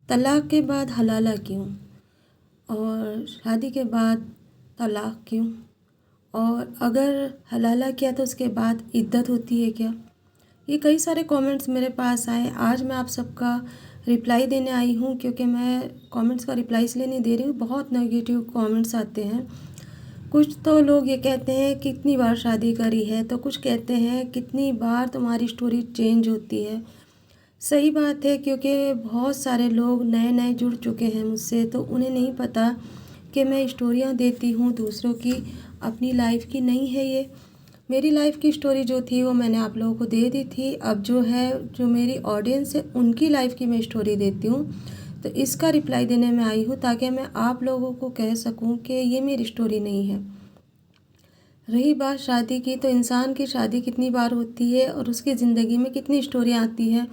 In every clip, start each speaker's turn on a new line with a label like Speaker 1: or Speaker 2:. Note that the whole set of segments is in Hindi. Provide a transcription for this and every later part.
Speaker 1: तलाक के बाद हलाला क्यों? और शादी के बाद तलाक क्यों? और अगर हलाला किया तो उसके बाद इद्दत होती है क्या? ये कई सारे कमेंट्स मेरे पास आए। आज मैं आप सबका रिप्लाई देने आई हूँ, क्योंकि मैं कमेंट्स का रिप्लाई इसलिए नहीं दे रही हूँ, बहुत नेगेटिव कमेंट्स आते हैं। कुछ तो लोग ये कहते हैं कितनी बार शादी करी है, तो कुछ कहते हैं कितनी बार तुम्हारी स्टोरी चेंज होती है। सही बात है, क्योंकि बहुत सारे लोग नए नए जुड़ चुके हैं मुझसे, तो उन्हें नहीं पता कि मैं स्टोरियाँ देती हूँ दूसरों की, अपनी लाइफ की नहीं है ये। मेरी लाइफ की स्टोरी जो थी वो मैंने आप लोगों को दे दी थी। अब जो है, जो मेरी ऑडियंस है, उनकी लाइफ की मैं स्टोरी देती हूँ। तो इसका रिप्लाई देने में आई हूँ ताकि मैं आप लोगों को कह सकूँ कि ये मेरी स्टोरी नहीं है। रही बात शादी की, तो इंसान की शादी कितनी बार होती है और उसकी ज़िंदगी में कितनी स्टोरियाँ आती हैं,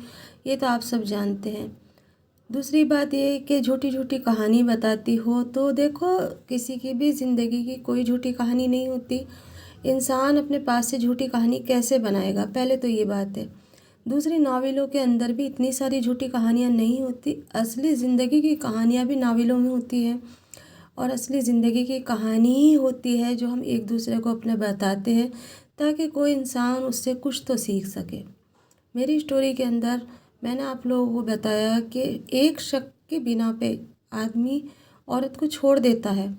Speaker 1: ये तो आप सब जानते हैं। दूसरी बात ये कि झूठी झूठी कहानी बताती हो, तो देखो, किसी की भी ज़िंदगी की कोई झूठी कहानी नहीं होती। इंसान अपने पास से झूठी कहानी कैसे बनाएगा, पहले तो ये बात है। दूसरी, नावलों के अंदर भी इतनी सारी झूठी कहानियाँ नहीं होती। असली ज़िंदगी की कहानियाँ भी नावलों में होती हैं, और असली ज़िंदगी की कहानी ही होती है जो हम एक दूसरे को अपने बताते हैं, ताकि कोई इंसान उससे कुछ तो सीख सके। मेरी स्टोरी के अंदर मैंने आप लोगों को बताया कि एक शक के बिना पे आदमी औरत को छोड़ देता है,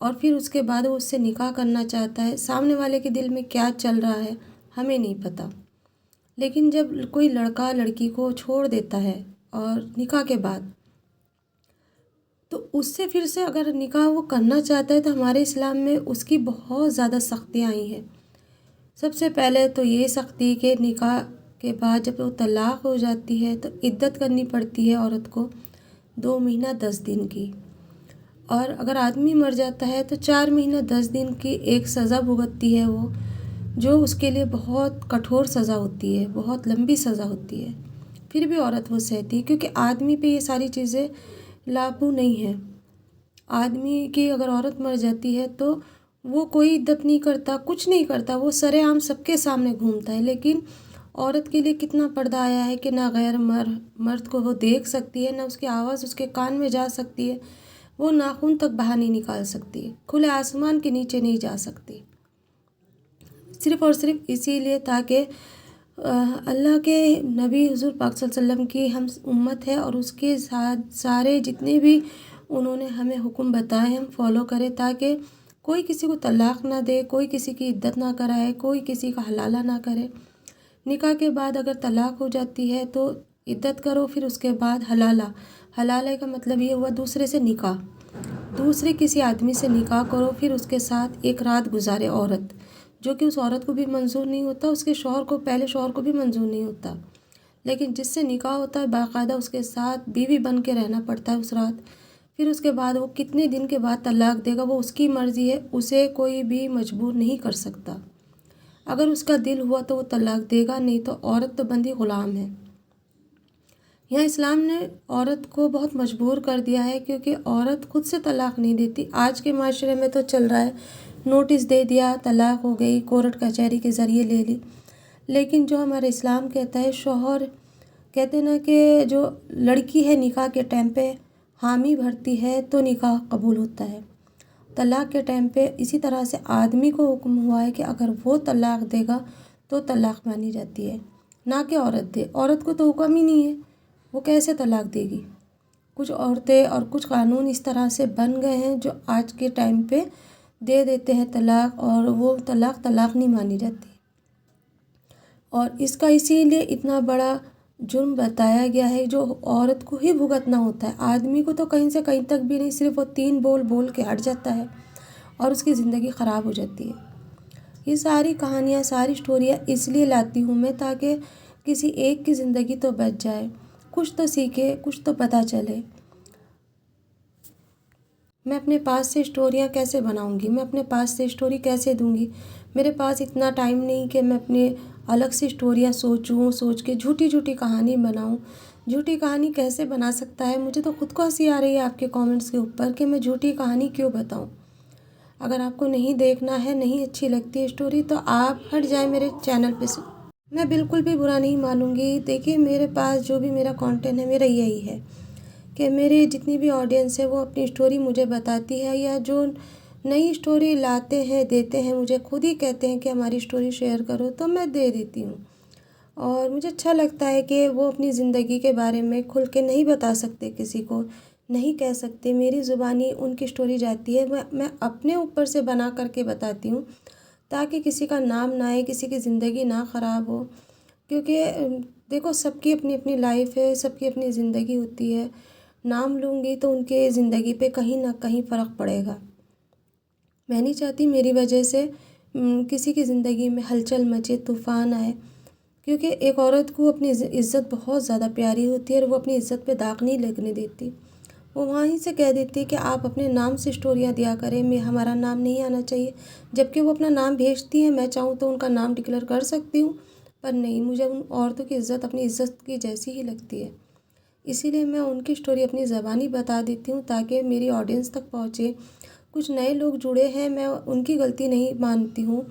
Speaker 1: और फिर उसके बाद वो उससे निकाह करना चाहता है। सामने वाले के दिल में क्या चल रहा है हमें नहीं पता, लेकिन जब कोई लड़का लड़की को छोड़ देता है और निकाह के बाद, तो उससे फिर से अगर निकाह वो करना चाहता है, तो हमारे इस्लाम में उसकी बहुत ज़्यादा सख्तियाँ आई हैं। सबसे पहले तो ये सख्ती कि निकाह के बाद जब वो तलाक़ हो जाती है तो इद्दत करनी पड़ती है औरत को 2 महीना 10 दिन की। और अगर आदमी मर जाता है तो 4 महीना 10 दिन की एक सज़ा भुगतती है वो, जो उसके लिए बहुत कठोर सज़ा होती है, बहुत लंबी सज़ा होती है। फिर भी औरत वो सहती है, क्योंकि आदमी पे ये सारी चीज़ें लागू नहीं है। आदमी की अगर औरत मर जाती है तो वो कोई इद्दत नहीं करता, कुछ नहीं करता, वो सरेआम सबके सामने घूमता है। लेकिन औरत के लिए कितना पर्दा आया है कि ना गैर मर्द को वो देख सकती है, ना उसकी आवाज़ उसके कान में जा सकती है, वो नाखून तक बाहर नहीं निकाल सकती, खुले आसमान के नीचे नहीं जा सकती। सिर्फ़ और सिर्फ इसीलिए ताकि अल्लाह के नबी हुज़ूर पाक सल्लल्लाहु अलैहि वसल्लम की हम उम्मत है, और उसके साथ सारे जितने भी उन्होंने हमें हुक्म बताए हम फॉलो करें, ताकि कोई किसी को तलाक़ ना दे, कोई किसी की इद्दत ना कराए, कोई किसी का हलाला ना करे। निकाह के बाद अगर तलाक़ हो जाती है तो इद्दत करो, फिर उसके बाद हलाला। हलाला का मतलब ये हुआ दूसरे से निकाह, दूसरे किसी आदमी से निकाह करो, फिर उसके साथ एक रात गुजारे औरत, जो कि उस औरत को भी मंजूर नहीं होता, उसके शौहर को, पहले शौहर को भी मंजूर नहीं होता। लेकिन जिससे निकाह होता है बाकायदा उसके साथ बीवी बन के रहना पड़ता है उस रात। फिर उसके बाद वो कितने दिन के बाद तलाक़ देगा वो उसकी मर्ज़ी है, उसे कोई भी मजबूर नहीं कर सकता। अगर उसका दिल हुआ तो वो तलाक़ देगा, नहीं तो औरत तो बंदी ग़ुलाम है। यहाँ इस्लाम ने औरत को बहुत मजबूर कर दिया है, क्योंकि औरत खुद से तलाक़ नहीं देती। आज के माशरे में तो चल रहा है, नोटिस दे दिया, तलाक़ हो गई, कोर्ट कचहरी के ज़रिए ले ली। लेकिन जो हमारा इस्लाम कहता है, शौहर कहते हैं ना कि जो लड़की है निकाह के टाइम पे हामी भरती है तो निकाह कबूल होता है। तलाक़ के टाइम पे इसी तरह से आदमी को हुक्म हुआ है कि अगर वो तलाक़ देगा तो तलाक़ मानी जाती है, ना कि औरत दे। औरत को तो हुक्म ही नहीं है, वो कैसे तलाक़ देगी। कुछ औरतें और कुछ कानून इस तरह से बन गए हैं जो आज के टाइम पे दे देते हैं तलाक़, और वो तलाक़ नहीं मानी जाती। और इसका इसीलिए इतना बड़ा जुर्म बताया गया है जो औरत को ही भुगतना होता है। आदमी को तो कहीं से कहीं तक भी नहीं, सिर्फ वो 3 बोल बोल के हट जाता है और उसकी ज़िंदगी ख़राब हो जाती है। ये सारी कहानियाँ, सारी स्टोरियाँ इसलिए लाती हूँ मैं, ताकि किसी एक की ज़िंदगी तो बच जाए, कुछ तो सीखे, कुछ तो पता चले। मैं अपने पास से स्टोरियाँ कैसे बनाऊँगी, मैं अपने पास से स्टोरी कैसे दूँगी। मेरे पास इतना टाइम नहीं कि मैं अपने अलग से स्टोरियाँ सोच के झूठी झूठी कहानी बनाऊँ। झूठी कहानी कैसे बना सकता है, मुझे तो खुद को हंसी आ रही है आपके कमेंट्स के ऊपर कि मैं झूठी कहानी क्यों बताऊँ। अगर आपको नहीं देखना है, नहीं अच्छी लगती है स्टोरी, तो आप हट जाए मेरे चैनल पे से। मैं बिल्कुल भी बुरा नहीं मानूँगी। देखिए, मेरे पास जो भी मेरा कंटेंट है मेरा यही है कि मेरे जितनी भी ऑडियंस है वो अपनी स्टोरी मुझे बताती है, या जो नई स्टोरी लाते हैं देते हैं, मुझे खुद ही कहते हैं कि हमारी स्टोरी शेयर करो, तो मैं दे देती हूँ। और मुझे अच्छा लगता है कि वो अपनी ज़िंदगी के बारे में खुल के नहीं बता सकते, किसी को नहीं कह सकते, मेरी ज़ुबानी उनकी स्टोरी जाती है, मैं अपने ऊपर से बना करके बताती हूँ, ताकि किसी का नाम ना आए, किसी की ज़िंदगी ना ख़राब हो। क्योंकि देखो, सबकी अपनी अपनी लाइफ है, सबकी अपनी ज़िंदगी होती है। नाम लूँगी तो उनके ज़िंदगी पे कहीं ना कहीं फ़र्क पड़ेगा। मैं नहीं चाहती मेरी वजह से किसी की ज़िंदगी में हलचल मचे, तूफ़ान आए। क्योंकि एक औरत को अपनी इज़्ज़त बहुत ज़्यादा प्यारी होती है, और वो अपनी इज़्ज़त पे दाग नहीं लगने देती। वो वहीं से कह देती है कि आप अपने नाम से स्टोरियाँ दिया करें, मैं हमारा नाम नहीं आना चाहिए। जबकि वो अपना नाम भेजती हैं, मैं चाहूँ तो उनका नाम डिक्लेयर कर सकती हूँ, पर नहीं, मुझे उन औरतों की इज़्ज़त अपनी इज़्ज़त की जैसी ही लगती है। इसीलिए मैं उनकी स्टोरी अपनी ज़बानी बता देती हूँ, ताकि मेरी ऑडियंस तक पहुँचे। कुछ नए लोग जुड़े हैं, मैं उनकी गलती नहीं मानती हूँ।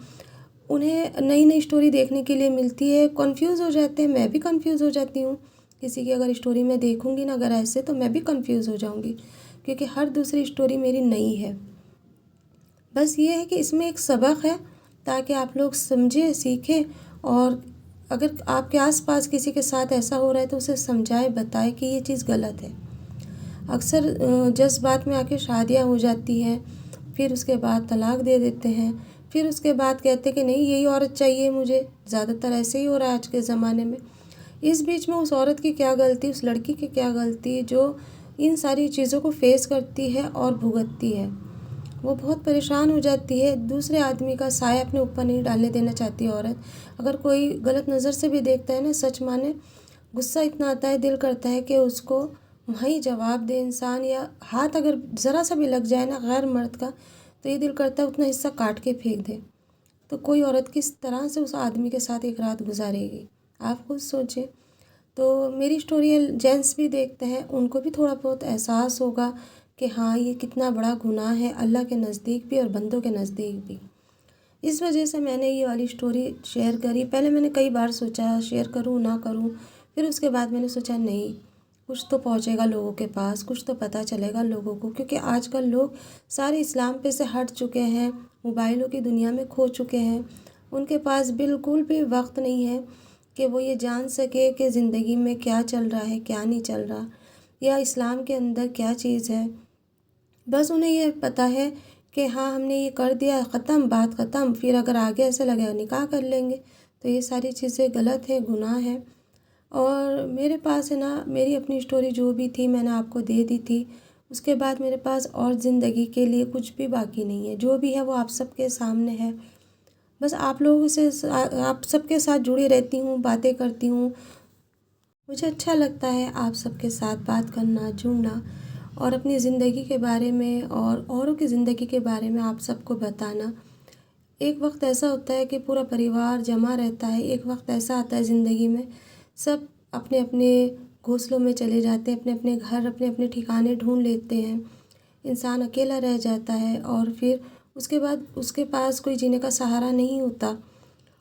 Speaker 1: उन्हें नई नई स्टोरी देखने के लिए मिलती है, कन्फ्यूज़ हो जाते हैं, मैं भी कन्फ्यूज़ हो जाती हूँ। किसी की अगर स्टोरी मैं देखूँगी ना अगर ऐसे, तो मैं भी कन्फ्यूज़ हो जाऊँगी, क्योंकि हर दूसरी स्टोरी मेरी नई है। बस ये है कि इसमें एक सबक है, ताकि आप लोग समझें, सीखें, और अगर आपके आस-पास किसी के साथ ऐसा हो रहा है तो उसे समझाएँ, बताएँ कि ये चीज़ गलत है। अक्सर जज़्बात में आके शादियाँ हो जाती हैं, फिर उसके बाद तलाक दे देते हैं, फिर उसके बाद कहते हैं कि नहीं, यही औरत चाहिए मुझे। ज़्यादातर ऐसे ही हो रहा है आज के ज़माने में। इस बीच में उस औरत की क्या गलती, उस लड़की की क्या गलती, जो इन सारी चीज़ों को फेस करती है और भुगतती है। वो बहुत परेशान हो जाती है, दूसरे आदमी का साया अपने ऊपर नहीं डालने देना चाहती है औरत। अगर कोई गलत नज़र से भी देखता है ना, सच माने, गुस्सा इतना आता है, दिल करता है कि उसको वहीं जवाब दे इंसान, या हाथ अगर ज़रा सा भी लग जाए ना गैर मर्द का, तो ये दिल करता है उतना हिस्सा काट के फेंक दे। तो कोई औरत किस तरह से उस आदमी के साथ एक रात गुजारेगी, आप खुद सोचें। तो मेरी स्टोरी जेंट्स भी देखते हैं, उनको भी थोड़ा बहुत एहसास होगा कि हाँ, ये कितना बड़ा गुनाह है अल्लाह के नज़दीक भी और बंदों के नज़दीक भी। इस वजह से मैंने ये वाली स्टोरी शेयर करी। पहले मैंने कई बार सोचा शेयर करूँ ना करूँ, फिर उसके बाद मैंने सोचा नहीं, कुछ तो पहुँचेगा लोगों के पास, कुछ तो पता चलेगा लोगों को, क्योंकि आजकल लोग सारे इस्लाम पे से हट चुके हैं, मोबाइलों की दुनिया में खो चुके हैं। उनके पास बिल्कुल भी वक्त नहीं है कि वो ये जान सके कि ज़िंदगी में क्या चल रहा है, क्या नहीं चल रहा, या इस्लाम के अंदर क्या चीज़ है। बस उन्हें ये पता है कि हाँ, हमने ये कर दिया, ख़त्म, बात ख़त्म, फिर अगर आगे ऐसे लगेगा निकाह कर लेंगे। तो ये सारी चीज़ें गलत है, गुनाह है। और मेरे पास है ना, मेरी अपनी स्टोरी जो भी थी मैंने आपको दे दी थी। उसके बाद मेरे पास और ज़िंदगी के लिए कुछ भी बाकी नहीं है, जो भी है वो आप सबके सामने है। बस आप लोगों से आप सबके साथ जुड़ी रहती हूँ, बातें करती हूँ। मुझे अच्छा लगता है आप सबके साथ बात करना, जुड़ना, और अपनी ज़िंदगी के बारे में और औरों की ज़िंदगी के बारे में आप सबको बताना। एक वक्त ऐसा होता है कि पूरा परिवार जमा रहता है, एक वक्त ऐसा आता है ज़िंदगी में, सब अपने अपने घोंसलों में चले जाते हैं, अपने अपने घर, अपने अपने ठिकाने ढूंढ लेते हैं। इंसान अकेला रह जाता है, और फिर उसके बाद उसके पास कोई जीने का सहारा नहीं होता,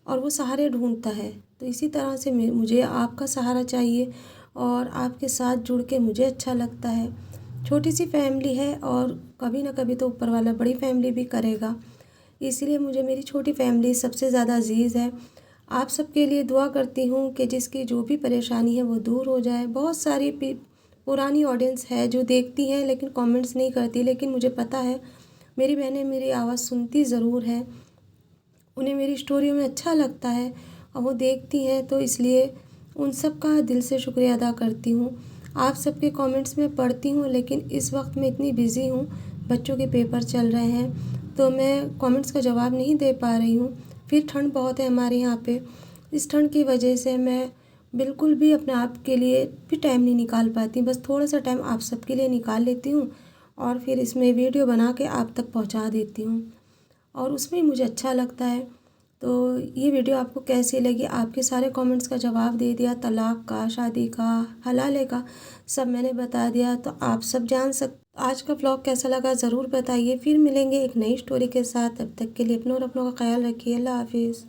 Speaker 1: और वो सहारे ढूंढता है। तो इसी तरह से मुझे आपका सहारा चाहिए, और आपके साथ जुड़ के मुझे अच्छा लगता है। छोटी सी फैमिली है, और कभी ना कभी तो ऊपर वाला बड़ी फैमिली भी करेगा। इसलिए मुझे मेरी छोटी फैमिली सबसे ज़्यादा अजीज़ है। आप सबके लिए दुआ करती हूँ कि जिसकी जो भी परेशानी है वो दूर हो जाए। बहुत सारी पुरानी ऑडियंस है जो देखती हैं लेकिन कमेंट्स नहीं करती, लेकिन मुझे पता है मेरी बहनें मेरी आवाज़ सुनती ज़रूर हैं, उन्हें मेरी स्टोरियों में अच्छा लगता है और वो देखती हैं, तो इसलिए उन सब का दिल से शुक्रिया अदा करती हूँ। आप सबके कमेंट्स में पढ़ती हूँ, लेकिन इस वक्त मैं इतनी बिज़ी हूँ, बच्चों के पेपर चल रहे हैं, तो मैं कमेंट्स का जवाब नहीं दे पा रही हूँ। फिर ठंड बहुत है हमारे यहाँ पे, इस ठंड की वजह से मैं बिल्कुल भी अपने आप के लिए भी टाइम नहीं निकाल पाती। बस थोड़ा सा टाइम आप सबके लिए निकाल लेती हूँ, और फिर इसमें वीडियो बना के आप तक पहुँचा देती हूँ, और उसमें मुझे अच्छा लगता है। तो ये वीडियो आपको कैसी लगी? आपके सारे कमेंट्स का जवाब दे दिया, तलाक का, शादी का, हलाले का, सब मैंने बता दिया, तो आप सब जान आज का व्लॉग कैसा लगा ज़रूर बताइए। फिर मिलेंगे एक नई स्टोरी के साथ, तब तक के लिए अपनों और अपनों का ख्याल रखिए। अल्लाह हाफिज़।